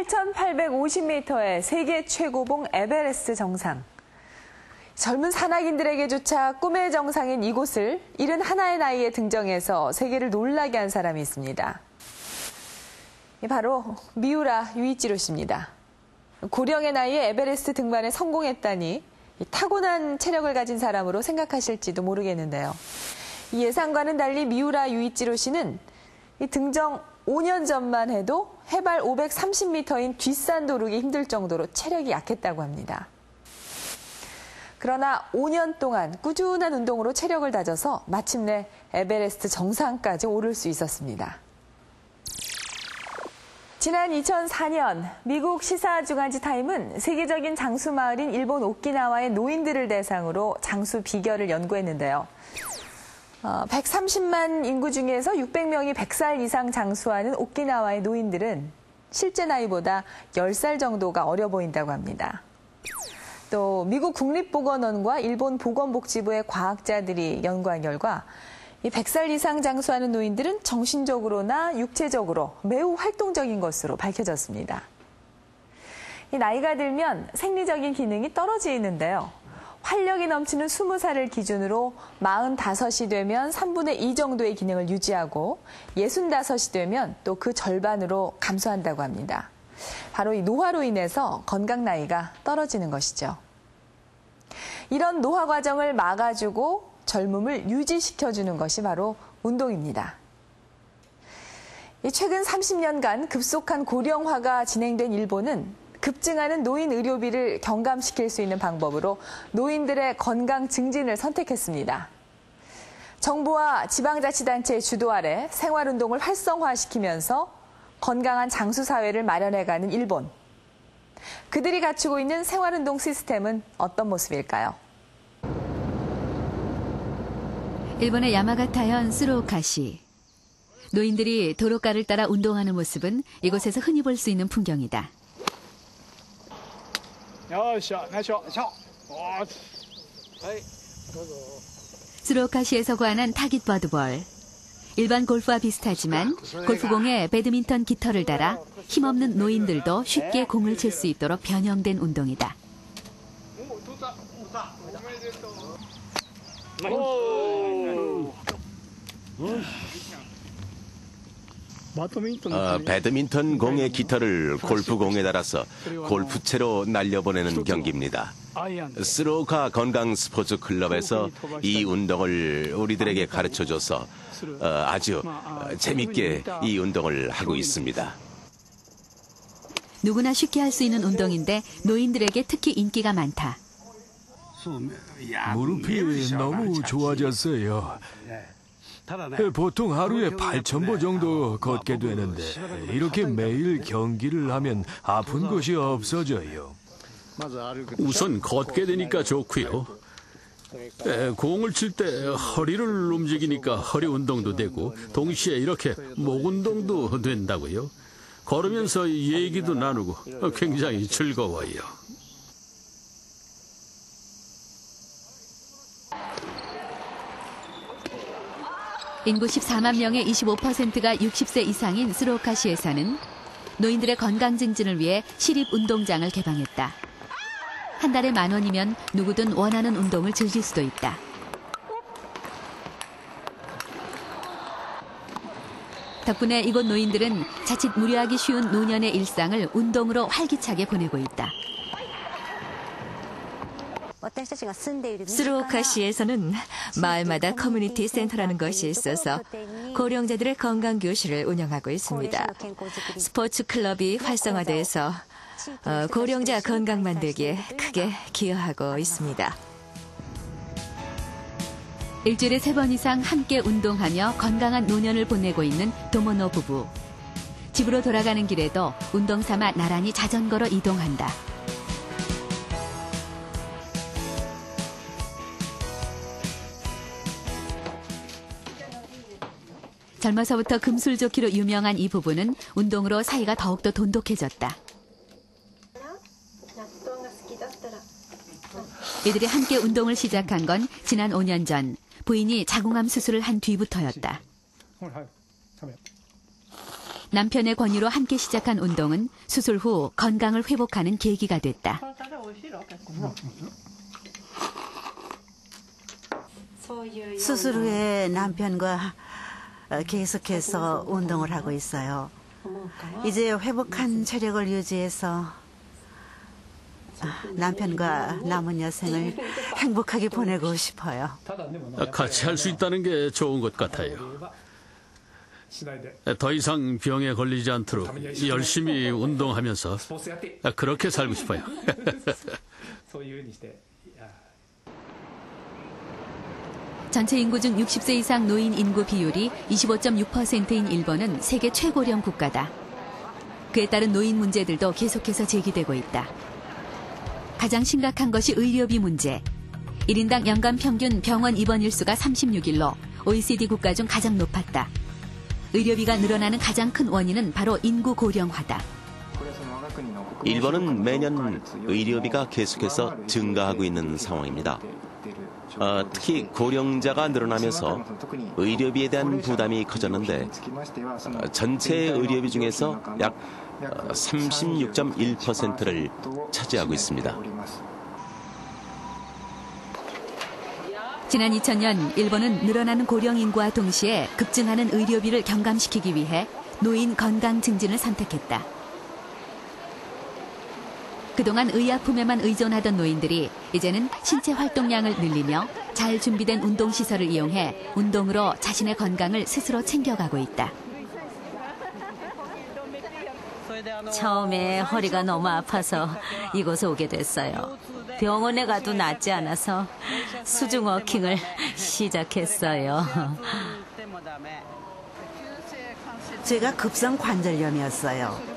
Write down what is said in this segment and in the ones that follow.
8,850m의 세계 최고봉 에베레스트 정상. 젊은 산악인들에게조차 꿈의 정상인 이곳을 71의 나이에 등정해서 세계를 놀라게 한 사람이 있습니다. 바로 미우라 유이치로 씨입니다. 고령의 나이에 에베레스트 등반에 성공했다니 타고난 체력을 가진 사람으로 생각하실지도 모르겠는데요. 이 예상과는 달리 미우라 유이치로 씨는 이 등정 5년 전만 해도 해발 530m인 뒷산도 오르기 힘들 정도로 체력이 약했다고 합니다. 그러나 5년 동안 꾸준한 운동으로 체력을 다져서 마침내 에베레스트 정상까지 오를 수 있었습니다. 지난 2004년 미국 시사주간지 타임은 세계적인 장수 마을인 일본 오키나와의 노인들을 대상으로 장수 비결을 연구했는데요. 130만 인구 중에서 600명이 100살 이상 장수하는 오키나와의 노인들은 실제 나이보다 10살 정도가 어려 보인다고 합니다. 또 미국 국립보건원과 일본 보건복지부의 과학자들이 연구한 결과 이 100살 이상 장수하는 노인들은 정신적으로나 육체적으로 매우 활동적인 것으로 밝혀졌습니다. 이 나이가 들면 생리적인 기능이 떨어지는데요. 활력이 넘치는 20살을 기준으로 45이 되면 3분의 2 정도의 기능을 유지하고 65이 되면 또 그 절반으로 감소한다고 합니다. 바로 이 노화로 인해서 건강 나이가 떨어지는 것이죠. 이런 노화 과정을 막아주고 젊음을 유지시켜주는 것이 바로 운동입니다. 최근 30년간 급속한 고령화가 진행된 일본은 급증하는 노인 의료비를 경감시킬 수 있는 방법으로 노인들의 건강 증진을 선택했습니다. 정부와 지방자치단체의 주도 아래 생활운동을 활성화시키면서 건강한 장수사회를 마련해가는 일본. 그들이 갖추고 있는 생활운동 시스템은 어떤 모습일까요? 일본의 야마가타현 스루오카시. 노인들이 도로가를 따라 운동하는 모습은 이곳에서 흔히 볼 수 있는 풍경이다. 스루오카시에서 구하는 타깃버드볼. 일반 골프와 비슷하지만 골프공에 배드민턴 깃털을 달아 힘없는 노인들도 쉽게 공을 칠 수 있도록 변형된 운동이다. 배드민턴 공의 깃털을 골프공에 달아서 골프채로 날려보내는 경기입니다. 스루오카 건강 스포츠 클럽에서 이 운동을 우리들에게 가르쳐줘서 아주 재밌게 이 운동을 하고 있습니다. 누구나 쉽게 할 수 있는 운동인데 노인들에게 특히 인기가 많다. 무릎이 너무 좋아졌어요. 보통 하루에 8,000보 정도 걷게 되는데 이렇게 매일 경기를 하면 아픈 곳이 없어져요. 우선 걷게 되니까 좋고요. 공을 칠 때 허리를 움직이니까 허리 운동도 되고 동시에 이렇게 목 운동도 된다고요. 걸으면서 얘기도 나누고 굉장히 즐거워요. 인구 14만 명의 25%가 60세 이상인 스루오카시에서는 노인들의 건강 증진을 위해 시립 운동장을 개방했다. 한 달에 10,000원이면 누구든 원하는 운동을 즐길 수도 있다. 덕분에 이곳 노인들은 자칫 무리하기 쉬운 노년의 일상을 운동으로 활기차게 보내고 있다. 스루오카시에서는 마을마다 커뮤니티 센터라는 것이 있어서 고령자들의 건강 교실을 운영하고 있습니다. 스포츠 클럽이 활성화돼서 고령자 건강 만들기에 크게 기여하고 있습니다. 일주일에 3번 이상 함께 운동하며 건강한 노년을 보내고 있는 도모노 부부. 집으로 돌아가는 길에도 운동 삼아 나란히 자전거로 이동한다. 젊어서부터 금술좋기로 유명한 이 부부는 운동으로 사이가 더욱더 돈독해졌다. 이들이 함께 운동을 시작한 건 지난 5년 전 부인이 자궁암 수술을 한 뒤부터였다. 남편의 권유로 함께 시작한 운동은 수술 후 건강을 회복하는 계기가 됐다. 수술 후에 남편과 계속해서 운동을 하고 있어요. 이제 회복한 체력을 유지해서 남편과 남은 여생을 행복하게 보내고 싶어요. 같이 할 수 있다는 게 좋은 것 같아요. 더 이상 병에 걸리지 않도록 열심히 운동하면서 그렇게 살고 싶어요. 전체 인구 중 60세 이상 노인 인구 비율이 25.6%인 일본은 세계 최고령 국가다. 그에 따른 노인 문제들도 계속해서 제기되고 있다. 가장 심각한 것이 의료비 문제. 1인당 연간 평균 병원 입원 일수가 36일로 OECD 국가 중 가장 높았다. 의료비가 늘어나는 가장 큰 원인은 바로 인구 고령화다. 일본은 매년 의료비가 계속해서 증가하고 있는 상황입니다. 특히 고령자가 늘어나면서 의료비에 대한 부담이 커졌는데 전체 의료비 중에서 약 36.1%를 차지하고 있습니다. 지난 2000년 일본은 늘어나는 고령 인구와 동시에 급증하는 의료비를 경감시키기 위해 노인 건강 증진을 선택했다. 그동안 의약품에만 의존하던 노인들이 이제는 신체 활동량을 늘리며 잘 준비된 운동시설을 이용해 운동으로 자신의 건강을 스스로 챙겨가고 있다. 처음에 허리가 너무 아파서 이곳에 오게 됐어요. 병원에 가도 낫지 않아서 수중 워킹을 시작했어요. 제가 급성 관절염이었어요.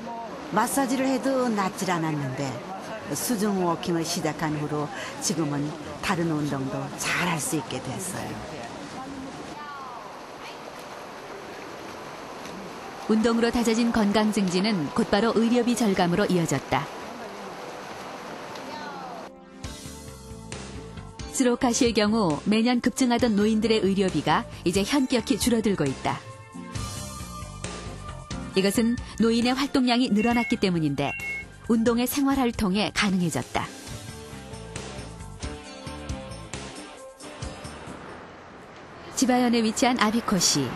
마사지를 해도 낫질 않았는데 수중 워킹을 시작한 후로 지금은 다른 운동도 잘 할 수 있게 됐어요. 운동으로 다져진 건강 증진은 곧바로 의료비 절감으로 이어졌다. 스로카시의 경우 매년 급증하던 노인들의 의료비가 이제 현격히 줄어들고 있다. 이것은 노인의 활동량이 늘어났기 때문인데 운동의 생활화를 통해 가능해졌다. 지바현에 위치한 아비코시.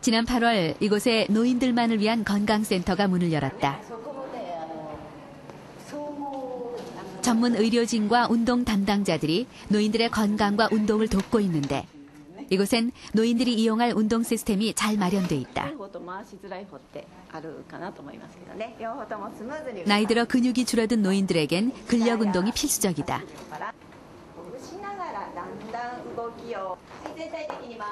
지난 8월 이곳에 노인들만을 위한 건강센터가 문을 열었다. 전문 의료진과 운동 담당자들이 노인들의 건강과 운동을 돕고 있는데 이곳엔 노인들이 이용할 운동 시스템이 잘 마련돼 있다. 나이 들어 근육이 줄어든 노인들에겐 근력 운동이 필수적이다.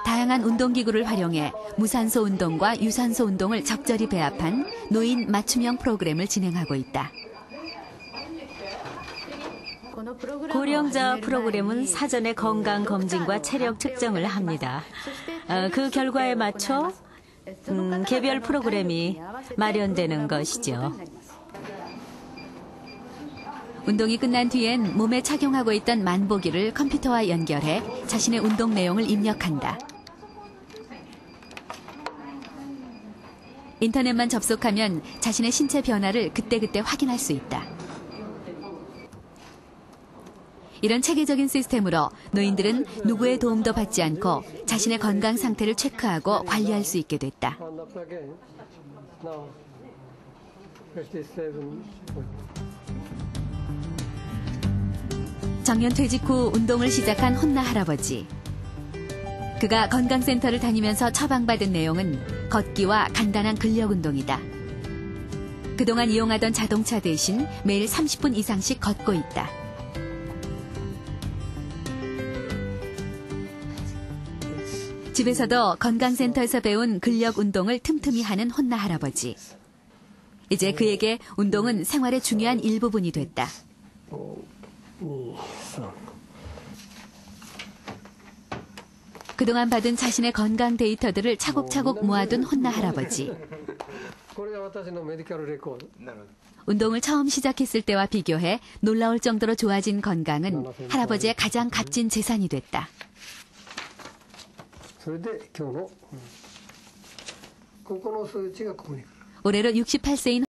다양한 운동기구를 활용해 무산소 운동과 유산소 운동을 적절히 배합한 노인 맞춤형 프로그램을 진행하고 있다. 고령자 프로그램은 사전에 건강 검진과 체력 측정을 합니다. 그 결과에 맞춰 개별 프로그램이 마련되는 것이죠. 운동이 끝난 뒤엔 몸에 착용하고 있던 만보기를 컴퓨터와 연결해 자신의 운동 내용을 입력한다. 인터넷만 접속하면 자신의 신체 변화를 그때그때 확인할 수 있다. 이런 체계적인 시스템으로 노인들은 누구의 도움도 받지 않고 자신의 건강 상태를 체크하고 관리할 수 있게 됐다. 정년 퇴직 후 운동을 시작한 혼나 할아버지. 그가 건강센터를 다니면서 처방받은 내용은 걷기와 간단한 근력 운동이다. 그동안 이용하던 자동차 대신 매일 30분 이상씩 걷고 있다. 집에서도 건강센터에서 배운 근력 운동을 틈틈이 하는 혼나 할아버지. 이제 그에게 운동은 생활의 중요한 일부분이 됐다. 그동안 받은 자신의 건강 데이터들을 차곡차곡 모아둔 혼나 할아버지. 운동을 처음 시작했을 때와 비교해 놀라울 정도로 좋아진 건강은 할아버지의 가장 값진 재산이 됐다. 올해로 68세인